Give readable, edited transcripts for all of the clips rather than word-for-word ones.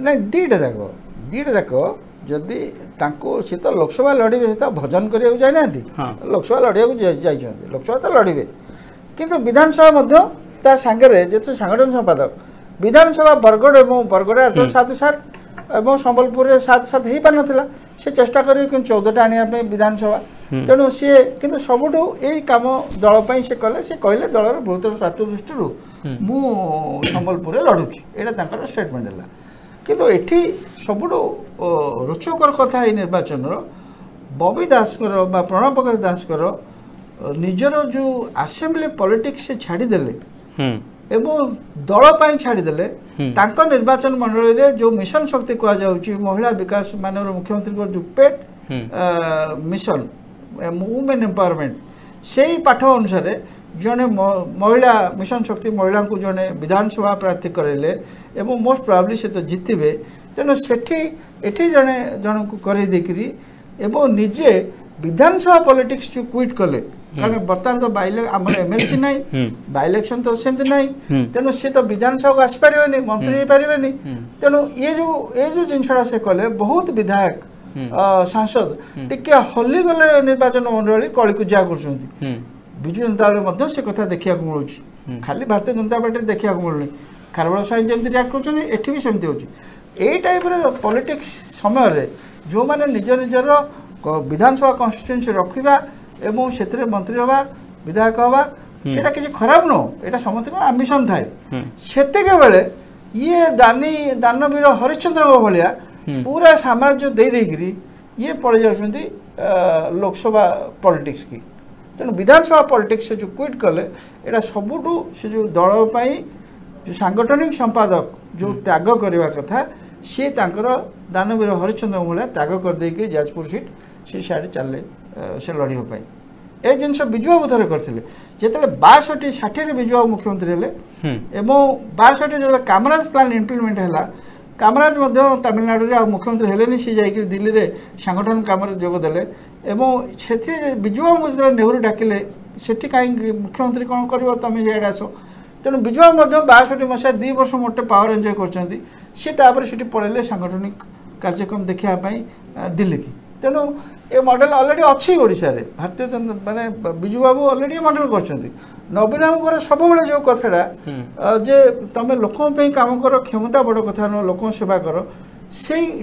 ନାଇଁ ଦୁଇଟା ଯାକ ଯଦି ତାଙ୍କୁ ସେ ତ ଲୋକସଭା ଲଢ଼ିବେ, ସେ ତ ଭଜନ କରିବାକୁ ଯାଇନାହାନ୍ତି, ଲୋକସଭା ଲଢ଼ିବାକୁ ଯାଇଛନ୍ତି, ଲୋକସଭା ତ ଲଢ଼ିବେ, କିନ୍ତୁ ବିଧାନସଭା ମଧ୍ୟ ତା ସାଙ୍ଗରେ ଯେହେତୁ ସାଂଗଠନିକ ସମ୍ପାଦକ ବିଧାନସଭା ବରଗଡ଼ ଏବଂ ବରଗଡ଼ରେ 7-7 ଏବଂ ସମ୍ବଲପୁରରେ 7-7 ହେଇପାରିନଥିଲା, ସେ ଚେଷ୍ଟା କରିବେ କିନ୍ତୁ 14ଟା ଆଣିବା ପାଇଁ ବିଧାନସଭା। ତେଣୁ ସିଏ କିନ୍ତୁ ସବୁଠୁ ଏଇ କାମ ଦଳ ପାଇଁ ସେ କଲେ, ସେ କହିଲେ ଦଳର ବୃହତ୍ତର ସ୍ୱାର୍ଥ ଦୃଷ୍ଟିରୁ ମୁଁ ସମ୍ବଲପୁରରେ ଲଢ଼ୁଛି, ଏଇଟା ତାଙ୍କର ଷ୍ଟେଟମେଣ୍ଟ ହେଲା। କିନ୍ତୁ ଏଠି ସବୁଠୁ ରୋଚକର କଥା ଏଇ ନିର୍ବାଚନର ବବି ଦାସଙ୍କର ବା ପ୍ରଣବ ପ୍ରକାଶ ଦାସଙ୍କର ନିଜର ଯେଉଁ ଆସେମ୍ବଲି ପଲିଟିକ୍ସ ସେ ଛାଡ଼ିଦେଲେ ଏବଂ ଦଳ ପାଇଁ ଛାଡ଼ିଦେଲେ, ତାଙ୍କ ନିର୍ବାଚନ ମଣ୍ଡଳୀରେ ଯେଉଁ ମିଶନ ଶକ୍ତି କୁହାଯାଉଛି ମହିଳା ବିକାଶ ମାନର ମୁଖ୍ୟମନ୍ତ୍ରୀଙ୍କର ଯେଉଁ ପେଟ୍ ମିଶନ ୱୁମେନ୍ ଏମ୍ପାୱାରମେଣ୍ଟ, ସେଇ ପାଠ ଅନୁସାରେ ଜଣେ ମହିଳା ମିଶନ ଶକ୍ତି ମହିଳାଙ୍କୁ ଜଣେ ବିଧାନସଭା ପ୍ରାର୍ଥୀ କରାଇଲେ ଏବଂ ମୋଷ୍ଟ ପ୍ରୋବାବ୍ଲି ସେ ତ ଜିତିବେ। ତେଣୁ ଏଠି ଜଣକୁ କରେଇ ଦେଇକିରି ଏବଂ ନିଜେ ବିଧାନସଭା ପଲିଟିକ୍ସ ଯେଉଁ କ୍ୱିଟ୍ କଲେ, କାରଣ ବର୍ତ୍ତମାନ ତ ଆମର MLC ନାହିଁ, ବାଇ ଇଲେକ୍ସନ ତ ସେମିତି ନାହିଁ, ତେଣୁ ସେ ତ ବିଧାନସଭାକୁ ଆସିପାରିବେନି, ମନ୍ତ୍ରୀ ହେଇପାରିବେନି। ତେଣୁ ଏ ଯେଉଁ ଜିନିଷଟା ସେ କଲେ, ବହୁତ ବିଧାୟକ ସାଂସଦ ଟିକେ ହଲିଗଲେ ନିର୍ବାଚନ ମଣ୍ଡଳୀ କଳିକୁଜା କରୁଛନ୍ତି। ବିଜୁ ଜନତା ଦଳ ମଧ୍ୟ ସେ କଥା ଦେଖିବାକୁ ମିଳୁଛି, ଖାଲି ଭାରତୀୟ ଜନତା ପାର୍ଟିରେ ଦେଖିବାକୁ ମିଳୁନି। ଖାରବେଳ ସ୍ୱାଇଁ ଯେମିତି ରିଆକ୍ଟ କରୁଛନ୍ତି, ଏଠି ବି ସେମିତି ହେଉଛି। ଏଇ ଟାଇପ୍ର ପଲିଟିକ୍ସ ସମୟରେ ଯେଉଁମାନେ ନିଜର ବିଧାନସଭା କନଷ୍ଟିଟ୍ୟୁଏନ୍ସି ରଖିବା ଏବଂ ସେଥିରେ ମନ୍ତ୍ରୀ ହେବା, ବିଧାୟକ ହେବା, ସେଇଟା କିଛି ଖରାପ ନୁହଁ, ଏଇଟା ସମସ୍ତଙ୍କର ଆମ୍ବିସନ୍ ଥାଏ। ସେତିକିବେଳେ ଇଏ ଦାନବୀର ହରିଶ୍ଚନ୍ଦ୍ରଙ୍କ ଭଳିଆ ପୁରା ସାମ୍ରାଜ୍ୟ ଦେଇକିରି ଇଏ ପଳେଇ ଯାଉଛନ୍ତି ଲୋକସଭା ପଲିଟିକ୍ସ କି। ତେଣୁ ବିଧାନସଭା ପଲିଟିକ୍ସ ସେ ଯେଉଁ କ୍ୱିଟ୍ କଲେ, ଏଇଟା ସବୁଠୁ ସେ ଯେଉଁ ଦଳ ପାଇଁ ଯେଉଁ ସାଂଗଠନିକ ସମ୍ପାଦକ ଯେଉଁ ତ୍ୟାଗ କରିବା କଥା, ସିଏ ତାଙ୍କର ଦାନବୀର ହରିଶ୍ଚନ୍ଦ୍ରଙ୍କ ଭଳିଆ ତ୍ୟାଗ କରିଦେଇକି ଯାଜପୁର ସିଟ୍ ସେ ସିଆଡ଼େ ଚାଲିଲେ ସେ ଲଢ଼ିବା ପାଇଁ। ଏ ଜିନିଷ ବିଜୁବାବୁ ଥରେ କରିଥିଲେ, ଯେତେବେଳେ 62-60ରେ ବିଜୁବାବୁ ମୁଖ୍ୟମନ୍ତ୍ରୀ ହେଲେ ଏବଂ 62 ଯେତେବେଳେ କାମରାଜ ପ୍ଲାନ୍ ଇମ୍ପ୍ଲିମେଣ୍ଟ ହେଲା, କାମରାଜ ମଧ୍ୟ ତାମିଲନାଡୁରେ ଆଉ ମୁଖ୍ୟମନ୍ତ୍ରୀ ହେଲେନି, ସେ ଯାଇକି ଦିଲ୍ଲୀରେ ସାଂଗଠନିକ କାମରେ ଯୋଗ ଦେଲେ ଏବଂ ସେଥିରେ ବିଜୁବାବୁଙ୍କୁ ଯେତେବେଳେ ନେହେରୁ ଡାକିଲେ, ସେଠି କାହିଁକି ମୁଖ୍ୟମନ୍ତ୍ରୀ କ'ଣ କରିବ, ତମେ ଇଆଡ଼େ ଆସ। ତେଣୁ ବିଜୁବାବୁ ମଧ୍ୟ 62 ମସିହା 2 ବର୍ଷ ମୋଟେ ପାୱାର ଏନ୍ଜୟ କରିଛନ୍ତି, ସେ ତାପରେ ସେଠି ପଳେଇଲେ ସାଂଗଠନିକ କାର୍ଯ୍ୟକ୍ରମ ଦେଖିବା ପାଇଁ ଦିଲ୍ଲୀକି। ତେଣୁ ଏ ମଡେଲ ଅଲରେଡ଼ି ଅଛି ଓଡ଼ିଶାରେ, ଭାରତୀୟ ଜନତା ମାନେ ବିଜୁବାବୁ ଅଲରେଡ଼ି ଏ ମଡେଲ କରିଛନ୍ତି। ନବୀନ ବାବୁଙ୍କର ସବୁବେଳେ ଯେଉଁ କଥାଟା ଯେ ତମେ ଲୋକଙ୍କ ପାଇଁ କାମ କର, କ୍ଷମତା ବଡ଼ କଥା ନୁହଁ, ଲୋକଙ୍କ ସେବା କର,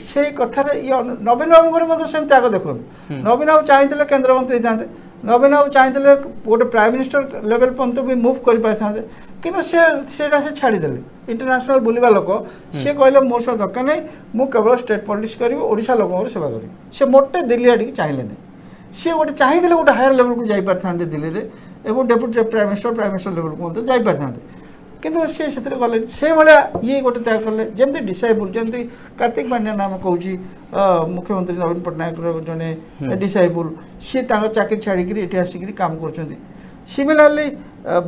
ସେଇ କଥାରେ ଇଏ ନବୀନ ବାବୁଙ୍କର ମଧ୍ୟ ସେମିତି ଆଗ ଦେଖନ୍ତୁ। ନବୀନ ବାବୁ ଚାହିଁଥିଲେ କେନ୍ଦ୍ରମନ୍ତ୍ରୀ ହେଇଥାନ୍ତେ, ନବୀନ ବାବୁ ଚାହିଁଥିଲେ ଗୋଟେ ପ୍ରାଇମ୍ ମିନିଷ୍ଟର ଲେଭେଲ ପର୍ଯ୍ୟନ୍ତ ବି ମୁଭ୍ କରିପାରିଥାନ୍ତେ, କିନ୍ତୁ ସେଇଟା ସେ ଛାଡ଼ିଦେଲେ। ଇଣ୍ଟରନ୍ୟାସନାଲ ବୁଲିବା ଲୋକ, ସେ କହିଲେ ମୋର ସହ ଦରକାର ନାହିଁ, ମୁଁ କେବଳ ଷ୍ଟେଟ୍ ପଲିଟିକ୍ସ କରିବି, ଓଡ଼ିଶା ଲୋକଙ୍କର ସେବା କରିବି। ସେ ମୋଟେ ଦିଲ୍ଲୀ ଆଡ଼ିକି ଚାହିଁଲେନି। ସେ ଗୋଟେ ଚାହିଁଥିଲେ ଗୋଟେ ହାୟର ଲେଭେଲକୁ ଯାଇପାରିଥାନ୍ତେ ଦିଲ୍ଲୀରେ ଏବଂ ଡେପୁଟି ପ୍ରାଇମ୍ ମିନିଷ୍ଟର ଲେଭେଲକୁ ମଧ୍ୟ ଯାଇପାରିଥାନ୍ତେ, କିନ୍ତୁ ସେ ସେଥିରେ ଗଲେନି। ସେଇଭଳିଆ ଇଏ ଗୋଟେ ତ୍ୟାଗ କଲେ, ଯେମିତି ଡିସାଇବୁଲ୍, ଯେମିତି କାର୍ତ୍ତିକ ପାଣ୍ଡିଆ ନାମ କହୁଛି ମୁଖ୍ୟମନ୍ତ୍ରୀ ନବୀନ ପଟ୍ଟନାୟକର ଜଣେ ଡିସାଇବୁଲ୍, ସିଏ ତାଙ୍କ ଚାକିରି ଛାଡ଼ିକିରି ଏଠି ଆସିକିରି କାମ କରୁଛନ୍ତି। ସିମିଲାରଲି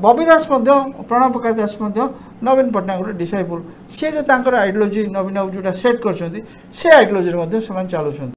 ବବି ଦାସ ମଧ୍ୟ, ପ୍ରଣବ ପ୍ରକାଶ ଦାସ ମଧ୍ୟ ନବୀନ ପଟ୍ଟନାୟକର ଡିସାଇବୁଲ୍। ସିଏ ଯେ ତାଙ୍କର ଆଇଡିଓଲୋଜି ନବୀନ ବାବୁ ଯେଉଁଟା ସେଟ୍ କରିଛନ୍ତି, ସେ ଆଇଡିଓଲୋଜିରେ ମଧ୍ୟ ସେମାନେ ଚାଲୁଛନ୍ତି।